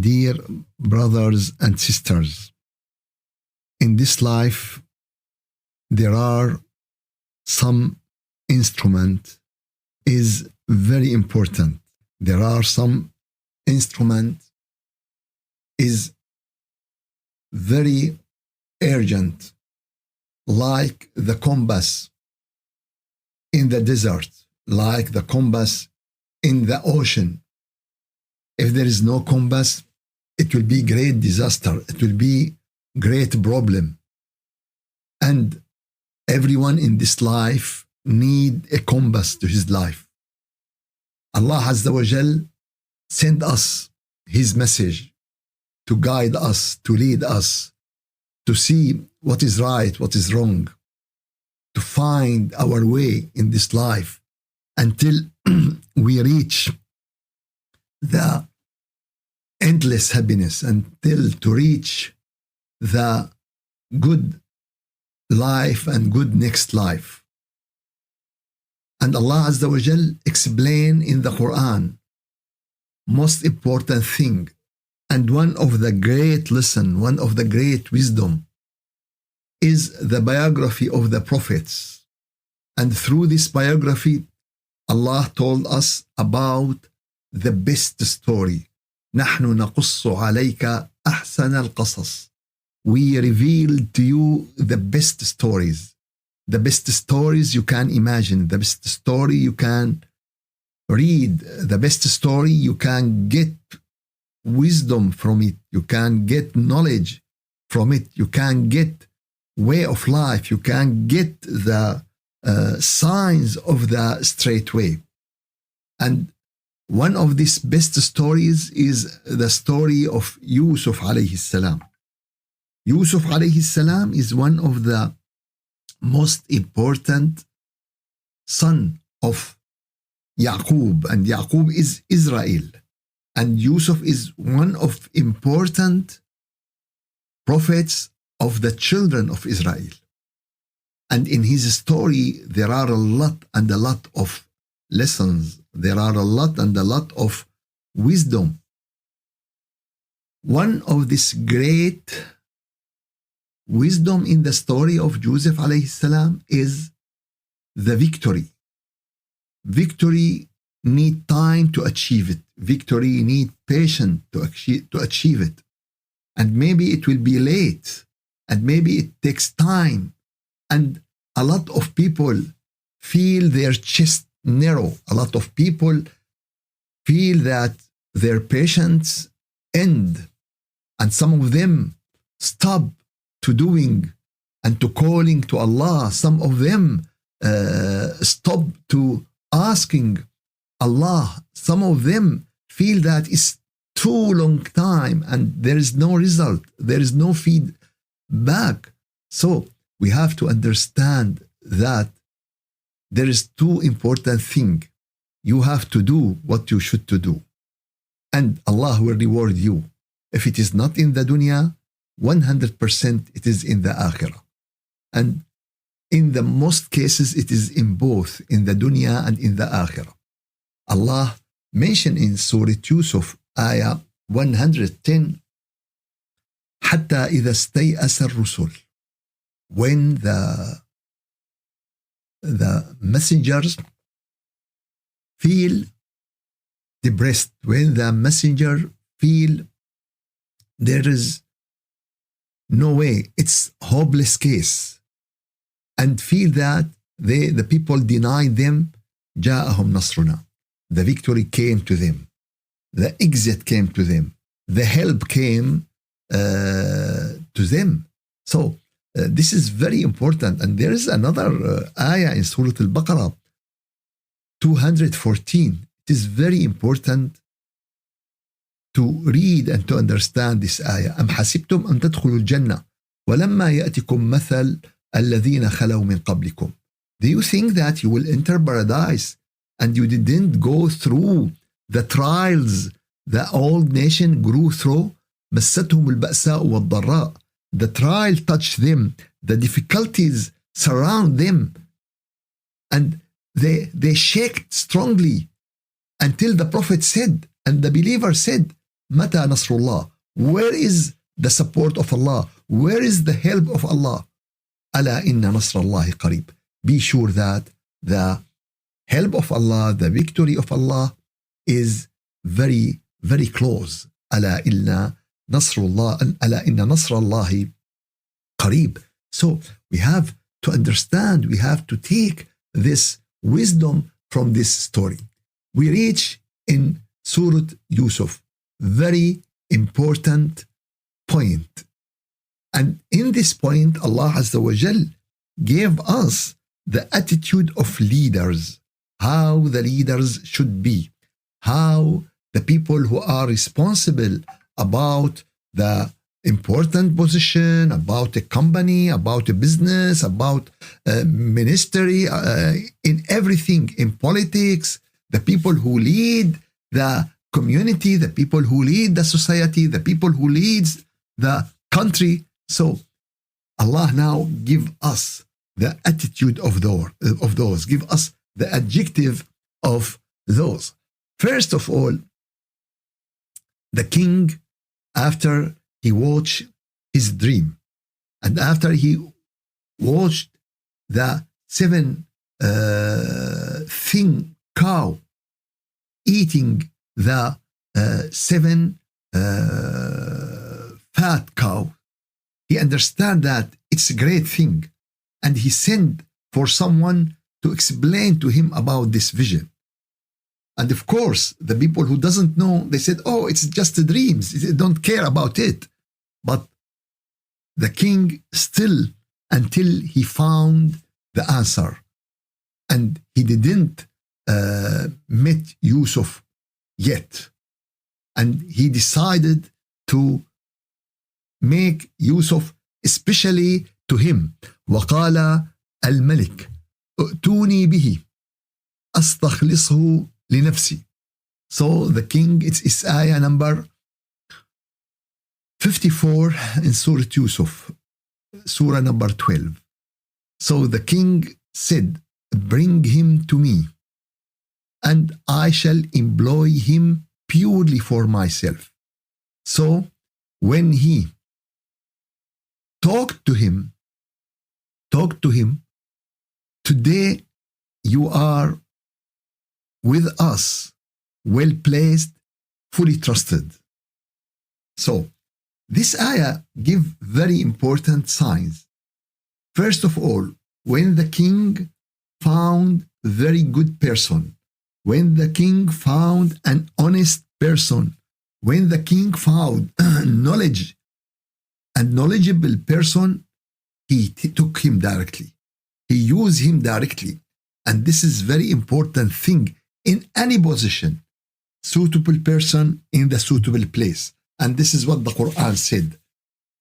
dear brothers and sisters, in this life there are some instrument is very important. There are some instrument is very urgent, like the compass in the desert, like the compass in the ocean. If there is no compass, it will be great disaster. It will be great problem. And everyone in this life need a compass to his life. Allah Azza wa Jal send us his message to guide us, to lead us, to see what is right, what is wrong, to find our way in this life until we reach the endless happiness, until to reach the good life and good next life. And Allah Azza wa Jal explain in the Quran most important thing, and one of the great lesson, one of the great wisdom is the biography of the prophets. And through this biography, Allah told us about the best story. نحن نقص عليك أحسن القصص. We revealed to you the best stories. The best stories you can imagine. The best story you can read. The best story you can get wisdom from it. You can get knowledge from it. You can get way of life. You can get the signs of the straight way. And one of these best stories is the story of Yusuf alayhi salam. Yusuf alayhi salam is one of the most important son of Yaqub, and Yaqub is Israel, and Yusuf is one of important prophets of the children of Israel. And in his story there are a lot and a lot of lessons. There are a lot and a lot of wisdom. One of this great wisdom in the story of Joseph alayhi salam is the victory. Victory need time to achieve it. Victory need patience to achieve it. And maybe it will be late, and maybe it takes time. And a lot of people feel their chest narrow. A lot of people feel that their patience end, and some of them stop to doing and to calling to Allah. Some of them stop to asking Allah. Some of them feel that it's too long time and there is no result. There is no feedback. So we have to understand that there is two important things. You have to do what you should to do, and Allah will reward you. If it is not in the dunya, 100% it is in the akhirah. And in the most cases, it is in both, in the dunya and in the akhirah. Allah mentioned in Surah Yusuf, ayah 110, حتى إذا استيأس الرسل, when the messengers feel depressed, when the messenger feel there is no way, it's hopeless case, and feel that the people deny them, جاءهم نصرنا. The victory came to them. The exit came to them. The help came to them. So this is very important. And there is another ayah in Surah Al-Baqarah 214. It is very important to read and to understand this ayah. أم حسبتم أن تدخلوا الجنة ولما يأتكم مثل الذين خلوا من قبلكم. Do you think that you will enter paradise and you didn't go through the trials the old nation grew through? مستهم البأساء والضراء. The trial touched them. The difficulties surround them. And they shaked strongly until the Prophet said, and the believer said, متى نصر الله? Where is the support of Allah? Where is the help of Allah? ألا إن نصر الله قريب. Be sure that the help of Allah, the victory of Allah is very, very close. ألا إن نصر الله ألا إن نصر الله قريب. So we have to understand, we have to take this wisdom from this story. We reach in Surah Yusuf, very important point. And in this point, Allah Azza wa Jal gave us the attitude of leaders, how the leaders should be, how the people who are responsible about the important position, about a company, about a business, about a ministry, in everything, in politics, the people who lead the community, the people who lead the society, the people who leads the country. So Allah now give us the attitude of those, give us the adjective of those. First of all, the king, after he watched his dream, and after he watched the 7 thin cow eating the 7 fat cow, he understand that it's a great thing, and he sent for someone to explain to him about this vision. And of course, the people who doesn't know, they said, oh, it's just dreams. They don't care about it. But the king still, until he found the answer, and he didn't meet Yusuf yet. And he decided to make Yusuf especially to him. وقال الملك ائتوني به أستخلصه لنفسي. So the king, it's ayah number 54 in Surah Yusuf, Surah number 12. So the king said, bring him to me, and I shall employ him purely for myself. So when he talked to him, today you are with us, well placed, fully trusted. So this ayah give very important signs. First of all, when the king found a very good person, when the king found an honest person, when the king found knowledge and knowledgeable person, he took him directly. He used him directly. And this is very important thing in any position. Suitable person in the suitable place. And this is what the Quran said.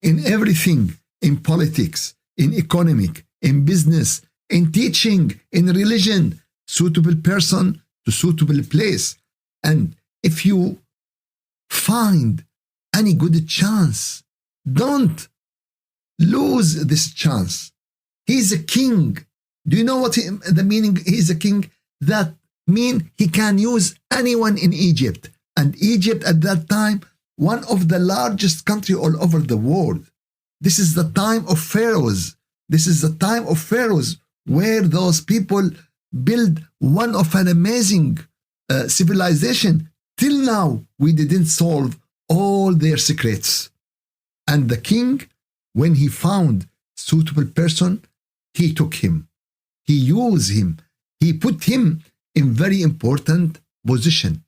In everything, in politics, in economic, in business, in teaching, in religion, suitable person to suitable place. And if you find any good chance, don't lose this chance. He's a king. Do you know what the meaning? He's a king. That mean he can use anyone in Egypt. And Egypt at that time, one of the largest country all over the world. This is the time of pharaohs. This is the time of pharaohs where those people build one of an amazing civilization. Till now, we didn't solve all their secrets. And the king, when he found suitable person, he took him. He used him. He put him in very important position.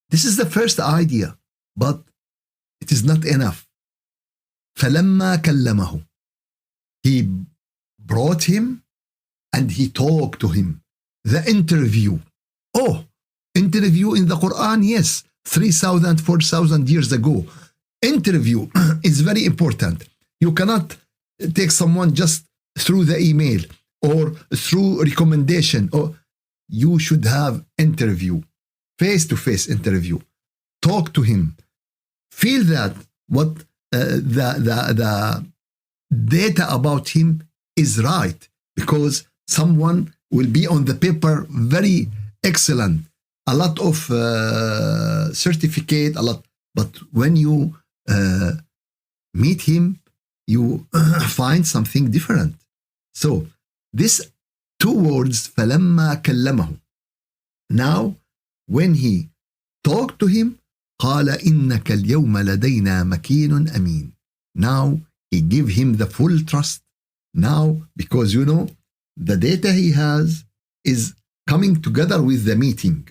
This is the first idea, but it is not enough. فلما كلمه. He brought him and he talked to him. The interview. Oh, interview in the Quran, yes, 3,000, 4,000 years ago. Interview is very important. You cannot take someone just through the email or through recommendation. Or you should have interview, face-to-face interview. Talk to him. Feel that what the data about him is right, because someone will be on the paper very excellent, a lot of certificate, a lot, But when you meet him, you find something different. So this two words, فَلَمَّا كَلَّمَهُ. Now, when he talked to him, قال إنك اليوم لدينا مكين أمين. Now he give him the full trust. Now, because you know, the data he has is coming together with the meeting.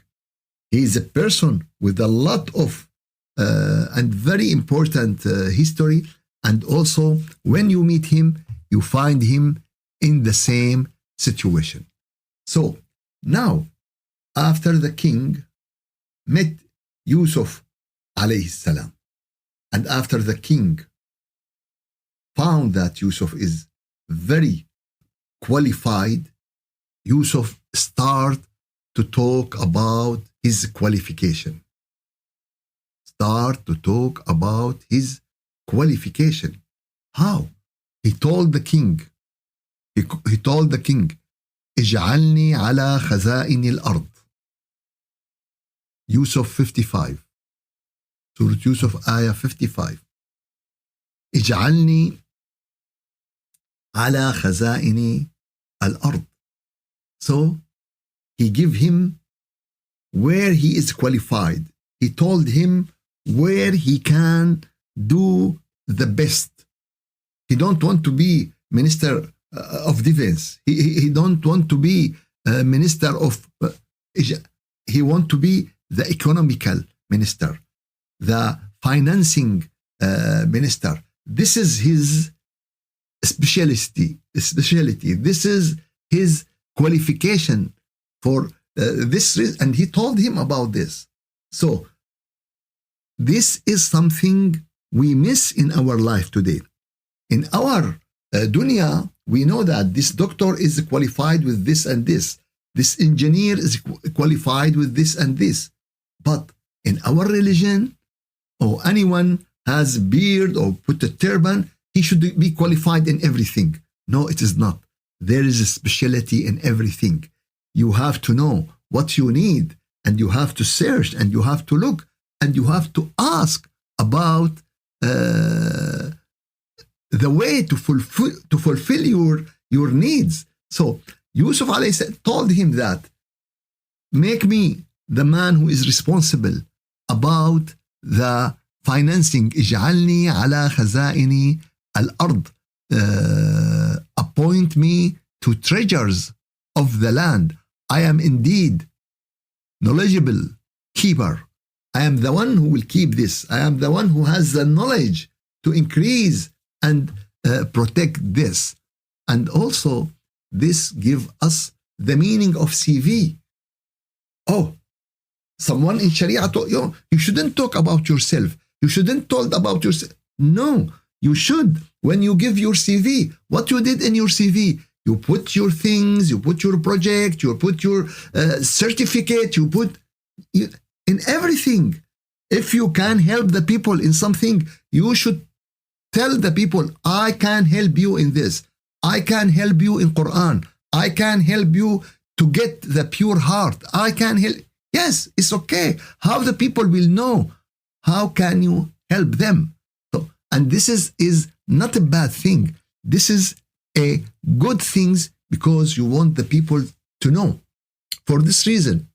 He is a person with a lot of and very important history. And also, when you meet him, you find him in the same situation. So now, after the king met Yusuf alayhi salam, and after the king found that Yusuf is very qualified, Yusuf start to talk about his qualification. Start to talk about his qualification. How? He told the king, he told the king, اجعلني على خزائن الأرض. Yusuf 55. Surah Yusuf ayah 55. اجعلني على خزائن الأرض. So he gave him where he is qualified. He told him where he can do the best. He don't want to be Minister of Defense. He don't want to be Minister of... he want to be the economical minister, the financing minister. This is his specialty. This is his qualification for this reason. And he told him about this. So this is something we miss in our life today. In our dunya, we know that this doctor is qualified with this and this. This engineer is qualified with this and this. But in our religion, or anyone has beard or put a turban, he should be qualified in everything. No, it is not. There is a specialty in everything. You have to know what you need, and you have to search, and you have to look, and you have to ask about the way to fulfill your needs. So Yusuf alayhi salam told him that, make me the man who is responsible about the financing. اجعلني على خزائن الأرض. Appoint me to treasures of the land. I am indeed knowledgeable keeper. I am the one who will keep this. I am the one who has the knowledge to increase and protect this. And also, this gives us the meaning of CV. Oh, someone in Sharia told you, you shouldn't talk about yourself. You shouldn't talk about yourself. No, you should. When you give your CV, what you did in your CV, you put your things, you put your project, you put your certificate, you put in everything. If you can help the people in something, you should tell the people, I can help you in this. I can help you in Quran. I can help you to get the pure heart. I can help. Yes, it's okay. How the people will know? How can you help them? So, and this is not a bad thing. This is a good thing because you want the people to know. For this reason,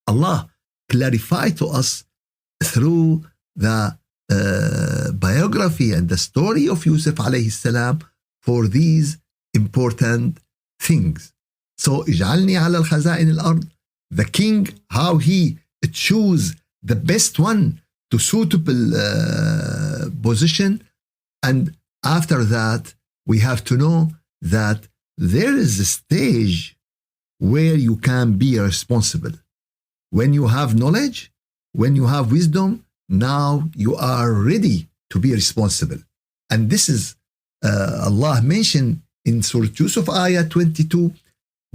Allah clarified to us through the biography and the story of Yusuf alayhi salam for these important things. So, اجعلني على الخزائن الأرض. The king, how he choose the best one to suitable position. And after that, we have to know that there is a stage where you can be responsible. When you have knowledge, when you have wisdom, now you are ready to be responsible. And this is Allah mentioned in Surah Yusuf ayah 22,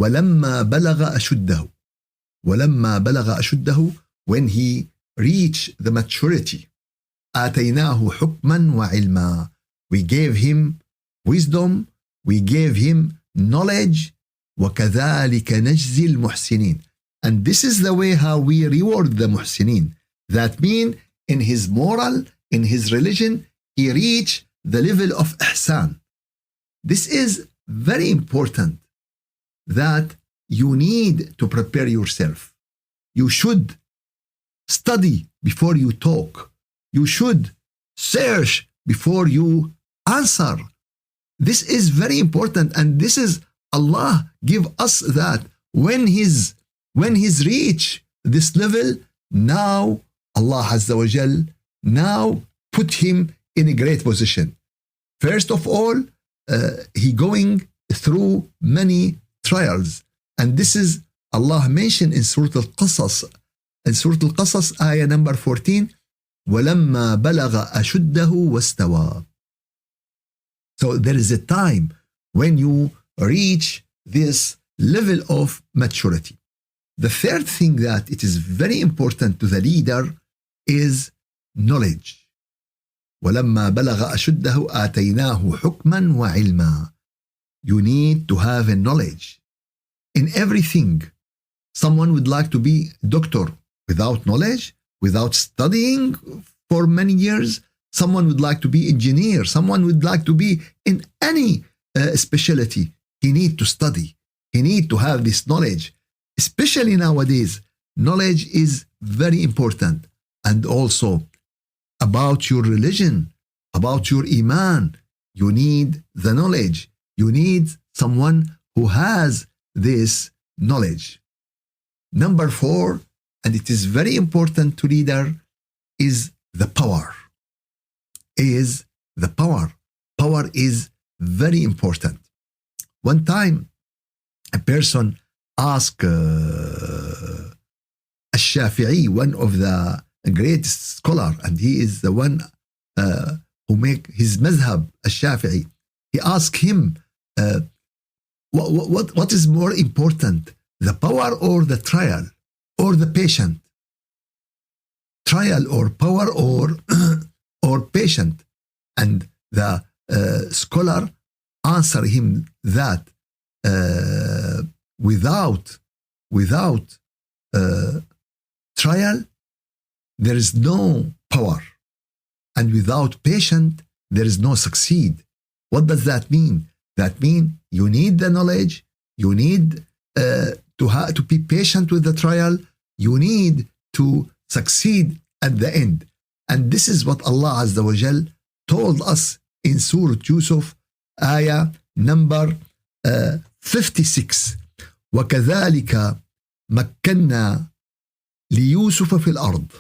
وَلَمَّا بَلَغَ أَشُدَّهُ. وَلَمَّا بَلَغَ أَشُدَّهُ, when he reached the maturity. آتَيْنَاهُ حُكْمًا وَعِلْمًا. We gave him wisdom, we gave him knowledge. وَكَذَلِكَ نَجْزِي الْمُحْسِنِينَ. And this is the way how we reward the muhsinin. That means in his moral, in his religion, he reached the level of ihsan. This is very important that you need to prepare yourself. You should study before you talk. You should search before you answer. This is very important, and this is Allah give us that when he's reached this level, now Allah Azza wa Jal now put him in a great position. First of all, he going through many trials, and this is Allah mentioned in Surah Al-Qasas. In Surah Al-Qasas, ayah number 14, وَلَمَّا بَلَغَ أَشُدَّهُ وَاسْتَوَى. So there is a time when you reach this level of maturity. The third thing that it is very important to the leader is knowledge. وَلَمَّا بَلَغَ أَشُدَّهُ آتَيْنَاهُ حُكْمًا وَعِلْمًا. You need to have a knowledge in everything. Someone would like to be a doctor without knowledge, without studying for many years. Someone would like to be engineer. Someone would like to be in any specialty. He need to study. He need to have this knowledge. Especially nowadays, knowledge is very important. And also about your religion, about your iman, you need the knowledge. You need someone who has this knowledge. Number 4, and it is very important to leader, is the power. Power is very important. One time, a person asked Al-Shafi'i, one of the greatest scholar, and he is the one who make his madhab, Al-Shafi'i. He asked him, what is more important, the power or the trial or the patient? Trial or power or patient? And the scholar answer him that without trial there is no power, and without patient there is no succeed. What does that mean? That means you need the knowledge, you need to be patient with the trial, you need to succeed at the end. And this is what Allah Azza wa Jal told us in Surah Yusuf, ayah number 56. وَكَذَلِكَ مَكَّنَّا لِيُوسُفَ فِي الْأَرْضِ.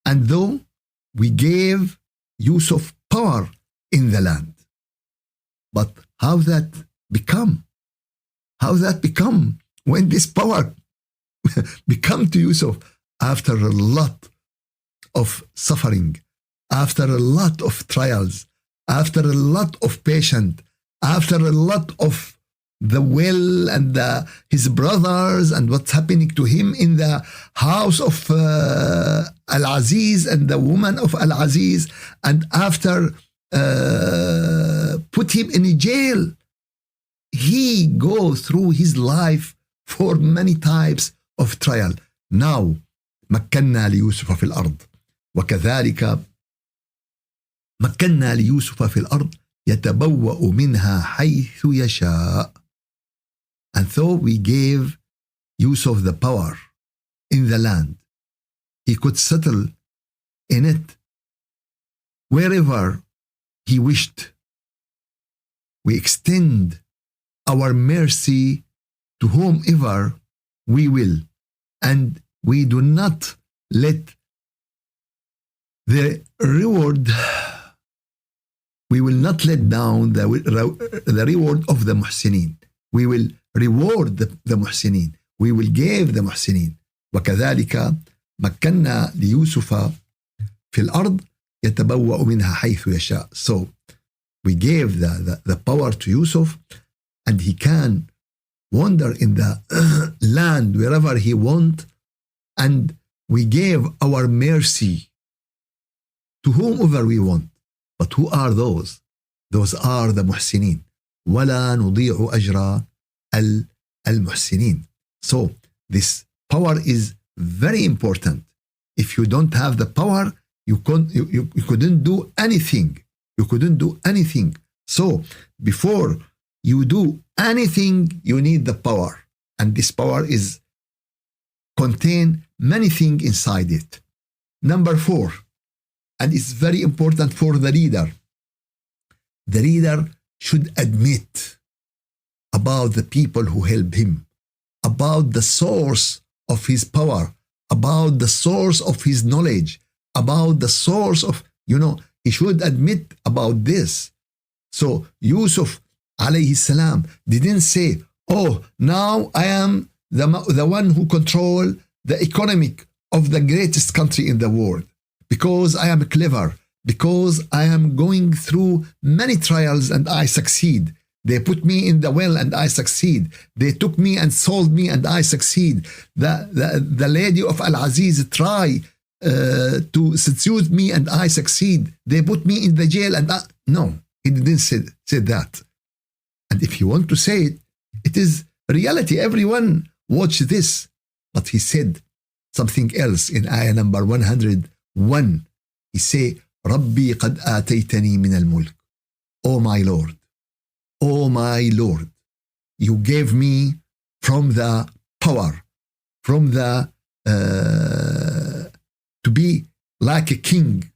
And though we gave Yusuf power in the land. But how that become? How that become when this power become to Yusuf after a lot of suffering, after a lot of trials, after a lot of patience, after a lot of the will and his brothers and what's happening to him in the house of Al-Aziz and the woman of Al-Aziz, and after put him in a jail. He goes through his life for many types of trial. Now, مكنا ليوسف في الأرض وكذلك مكنا ليوسف في الأرض يتبوأ منها حيث يشاء. And so we gave Yusuf the power in the land. He could settle in it wherever he wished. We extend our mercy to whomever we will, and we do not let the reward, we will not let down the reward of the muhsinin. We will reward the muhsinin. We will give the muhsinin. وكذلك مكنا ليوسف في الأرض يتبوأ منها حيث يشاء. So we gave the power to Yusuf, and he can wander in the land wherever he want, and we gave our mercy to whomever we want. But who are those? Those are the muhsinin. ولا نضيع أجر المحسنين. So this power is very important. If you don't have the power, You couldn't do anything. You couldn't do anything. So before you do anything, you need the power. And this power is contain many things inside it. Number 4, and it's very important for the leader. The leader should admit about the people who help him, about the source of his power, about the source of his knowledge, about the source of, he should admit about this. So Yusuf alayhi salam didn't say, oh, now I am the one who control the economic of the greatest country in the world because I am clever, because I am going through many trials and I succeed. They put me in the well and I succeed. They took me and sold me and I succeed. The lady of Al-Aziz try to seduce me and I succeed. They put me in the jail and no, he didn't say that. And if you want to say it, it is reality. Everyone watch this. But he said something else in ayah number 101. He say, ربي قد آتيتني من الملك. Oh my Lord. Oh my Lord. You gave me from the power, from the to be like a king.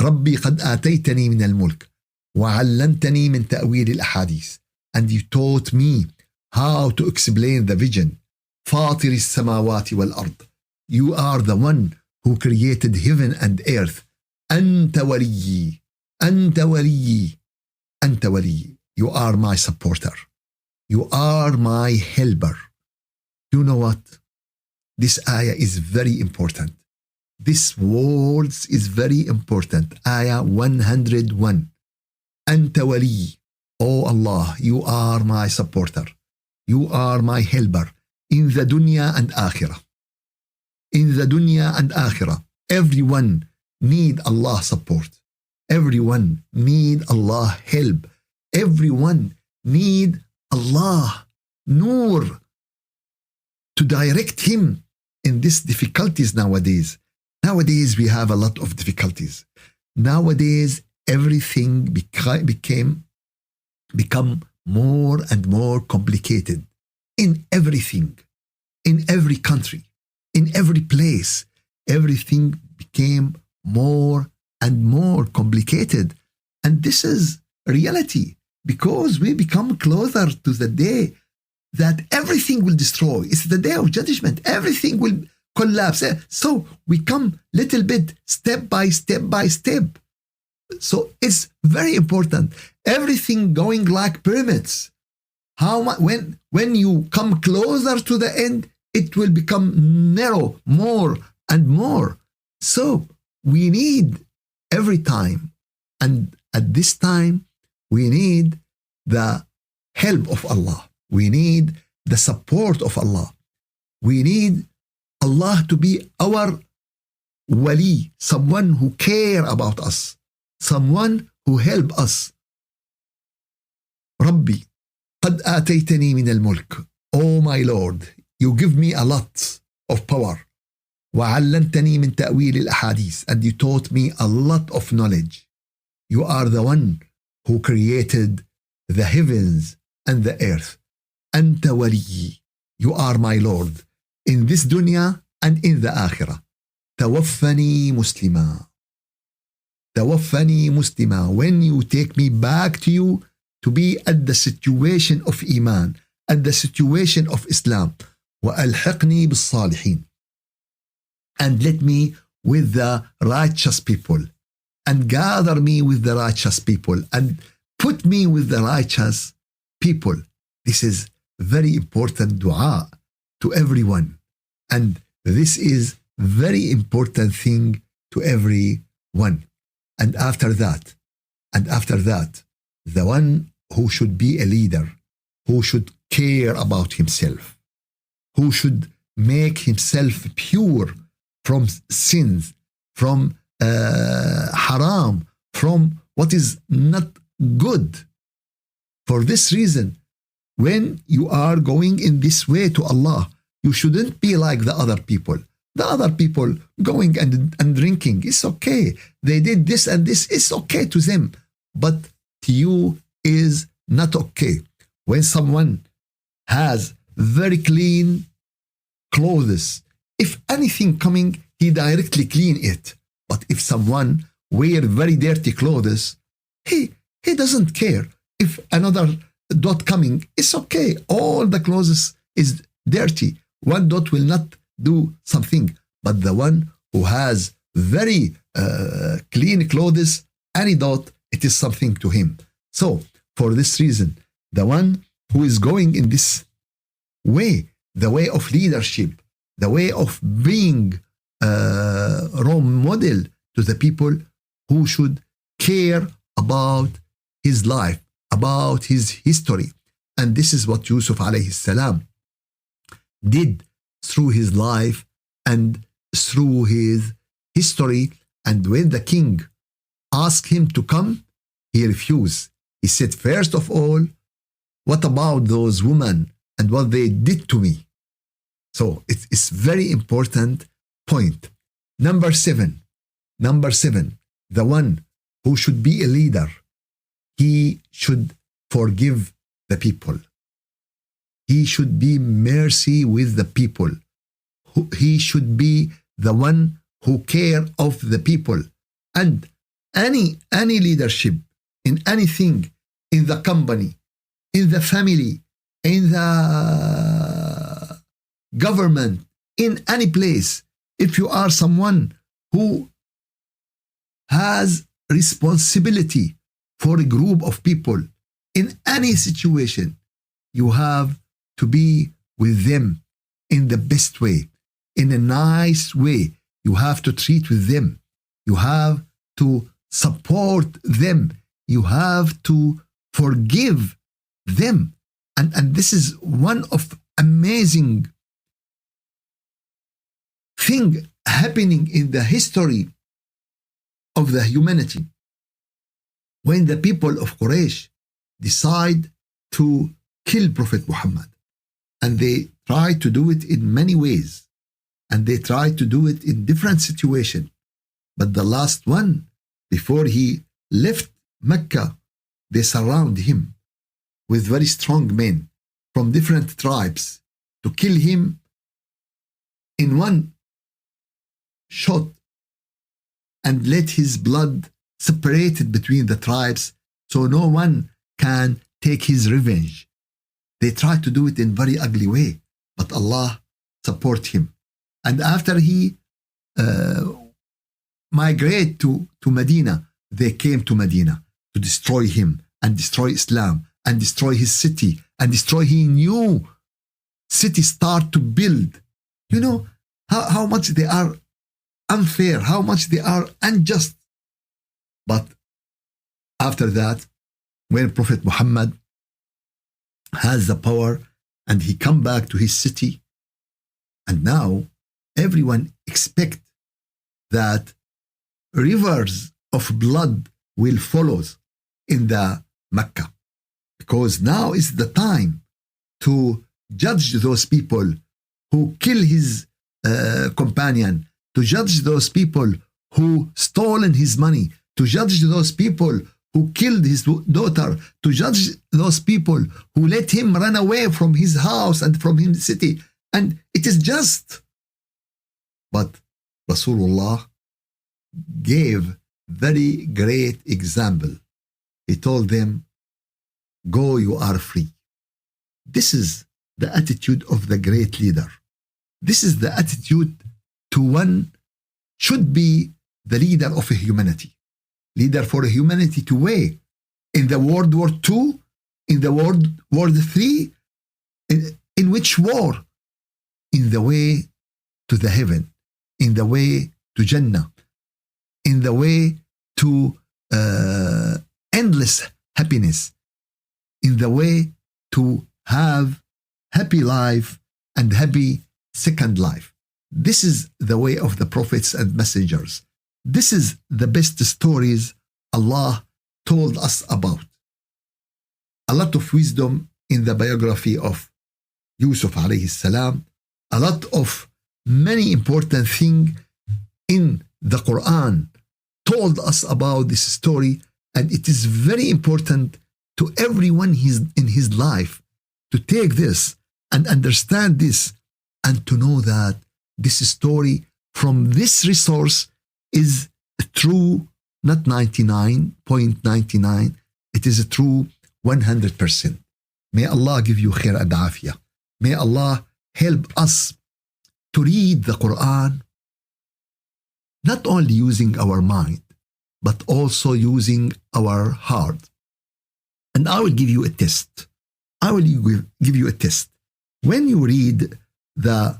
ربي قد آتيتني من الملك وعلمتني من تأويل الأحاديث. And you taught me how to explain the vision. فاطر السماوات والأرض. You are the one who created heaven and earth. أنت ولي. أنت ولي. أنت ولي. You are my supporter. You are my helper. You know what? This ayah is very important. This words is very important. Ayah 101. أنت ولي. Oh Allah, you are my supporter. You are my helper in the dunya and akhirah. In the dunya and akhirah. Everyone need Allah support. Everyone need Allah help. Everyone need Allah nur to direct him in these difficulties nowadays. Nowadays we have a lot of difficulties. Nowadays everything become more and more complicated in everything, in every country, in every place. Everything became more and more complicated. And this is reality because we become closer to the day that everything will destroy. It's the day of judgment. Everything will collapse. So we come little bit, step by step by step. So it's very important. Everything going like pyramids. How much when you come closer to the end, it will become narrow more and more. So we need every time, and at this time we need the help of Allah. We need the support of Allah. We need Allah to be our wali, someone who care about us, someone who help us. Rabbi, قد آتيتني من الملك. Oh my Lord, you give me a lot of power. وعلمتني من تأويل الأحاديث. And you taught me a lot of knowledge. You are the one who created the heavens and the earth. أنت ولي. You are my Lord in this dunya and in the akhirah. توفني مسلما. توفني مسلما. When you take me back to you to be at the situation of Iman, at the situation of Islam. وألحقني بالصالحين. And let me with the righteous people. And gather me with the righteous people. And put me with the righteous people. This is very important dua to everyone. And this is very important thing to everyone. And after that, the one who should be a leader, who should care about himself, who should make himself pure from sins, from haram, from what is not good. For this reason, when you are going in this way to Allah, you shouldn't be like the other people. The other people going and drinking, it's okay. They did this and this, it's okay to them. But to you is not okay. When someone has very clean clothes, if anything coming, he directly clean it. But if someone wear very dirty clothes, he doesn't care. If another dot coming, it's okay. All the clothes is dirty. One dot will not do something. But the one who has very clean clothes, any dot, it is something to him. So for this reason, the one who is going in this way, the way of leadership, the way of being a role model to the people who should care about his life, about his history. And this is what Yusuf alayhi salam did through his life and through his history. And when the king asked him to come, he refused. He said, first of all, what about those women and what they did to me? So it's very important point. Number seven, the one who should be a leader, he should forgive the people. He should be mercy with the people. He should be the one who care of the people. And any leadership in anything, in the company, in the family, in the government, in any place, if you are someone who has responsibility for a group of people in any situation, you have to be with them in the best way, in a nice way. You have to treat with them. You have to support them. You have to forgive them. And this is one of amazing thing happening in the history of the humanity. When the people of Quraysh decide to kill Prophet Muhammad, and they try to do it in many ways, and they try to do it in different situations. But the last one, before he left Mecca, they surround him with very strong men from different tribes to kill him in one shot and let his blood separated between the tribes so no one can take his revenge. They try to do it in very ugly way, but Allah support him. And after he migrated to Medina, they came to Medina to destroy him and destroy Islam and destroy his city and destroy his new city start to build. You know how much they are unfair, how much they are unjust. But after that, when Prophet Muhammad has the power and he come back to his city, and now everyone expect that rivers of blood will follow in the Mecca, because now is the time to judge those people who kill his companion, to judge those people who stolen his money, to judge those people who killed his daughter, to judge those people who let him run away from his house and from his city. And it is just. But Rasulullah gave very great example. He told them, go, you are free. This is the attitude of the great leader. This is the attitude to one should be the leader of a humanity. Leader for a humanity to way. In the World War II, in the World War III, in which war? In the way to the heaven, in the way to Jannah, in the way to endless happiness, in the way to have happy life and happy second life. This is the way of the prophets and messengers. This is the best stories Allah told us about. A lot of wisdom in the biography of Yusuf alayhi salam, a lot of many important things in the Quran told us about this story, and it is very important to everyone in his life to take this and understand this and to know that this story from this resource is true, not 99.99, it is true 100%. May Allah give you khair and afiyah. May Allah help us to read the Quran not only using our mind, but also using our heart. And I will give you a test. I will give you a test. When you read the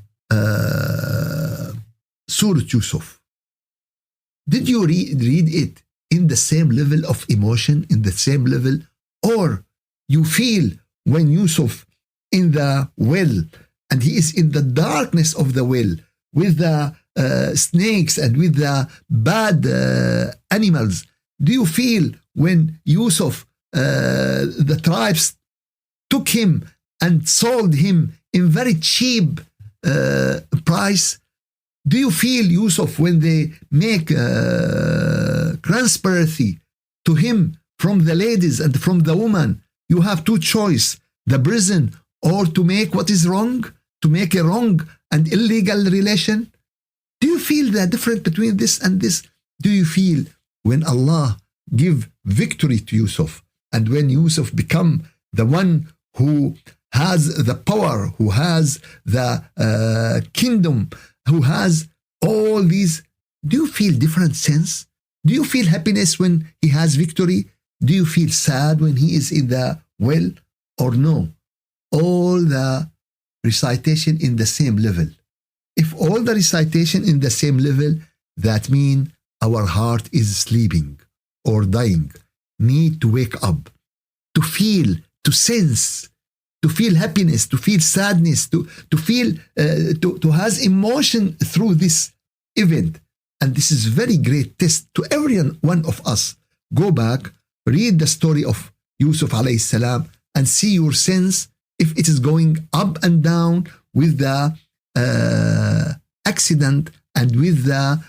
Surah Yusuf, did you read it in the same level of emotion, in the same level, or you feel when Yusuf in the well and he is in the darkness of the well with the snakes and with the bad animals, do you feel when Yusuf, the tribes took him and sold him in very cheap price? Do you feel Yusuf when they make transparency to him from the ladies and from the woman? You have two choices, the prison or to make what is wrong, to make a wrong and illegal relation. Do you feel the difference between this and this? Do you feel when Allah give victory to Yusuf and when Yusuf become the one who has the power, who has the kingdom, who has all these, do you feel different sense? Do you feel happiness when he has victory? Do you feel sad when he is in the well or no? All the recitation in the same level. If all the recitation in the same level, that means our heart is sleeping or dying. Need to wake up, to feel, to sense, to feel happiness, to feel sadness, to feel, to has emotion through this event. And this is very great test to every one of us. Go back, read the story of Yusuf alayhi salam and see your sense if it is going up and down with the accident and with the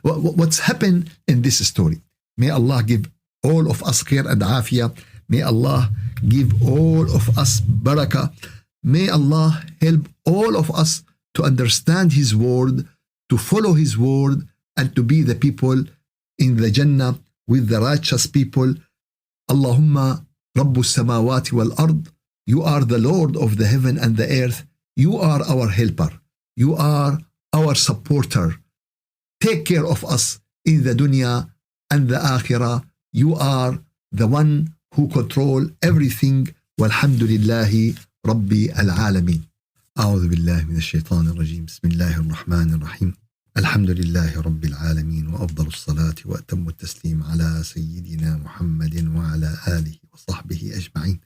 what's happened in this story. May Allah give all of us khair and afiyah. May Allah give all of us barakah. May Allah help all of us to understand His word, to follow His word, and to be the people in the Jannah with the righteous people. Allahumma Rabbu samawati wal ard. You are the Lord of the heaven and the earth. You are our helper. You are our supporter. Take care of us in the dunya and the akhirah. You are the one who control everything. Walhamdulillahi Rabbi al-alamin. أعوذ بالله من الشيطان الرجيم. بسم الله الرحمن الرحيم. الحمد لله رب العالمين، وأفضل الصلاة وأتم التسليم على سيدنا محمد وعلى آله وصحبه أجمعين.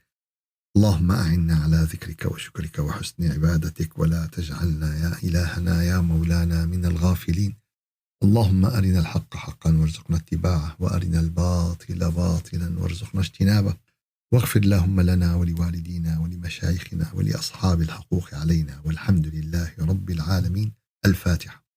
اللهم أعنا على ذكرك وشكرك وحسن عبادتك، ولا تجعلنا يا إلهنا يا مولانا من الغافلين. اللهم أرنا الحق حقا وارزقنا اتباعه، وأرنا الباطل باطلا وارزقنا اجتنابه، واغفر اللهم لنا ولوالدينا ولمشايخنا ولأصحاب الحقوق علينا، والحمد لله رب العالمين. الفاتحة.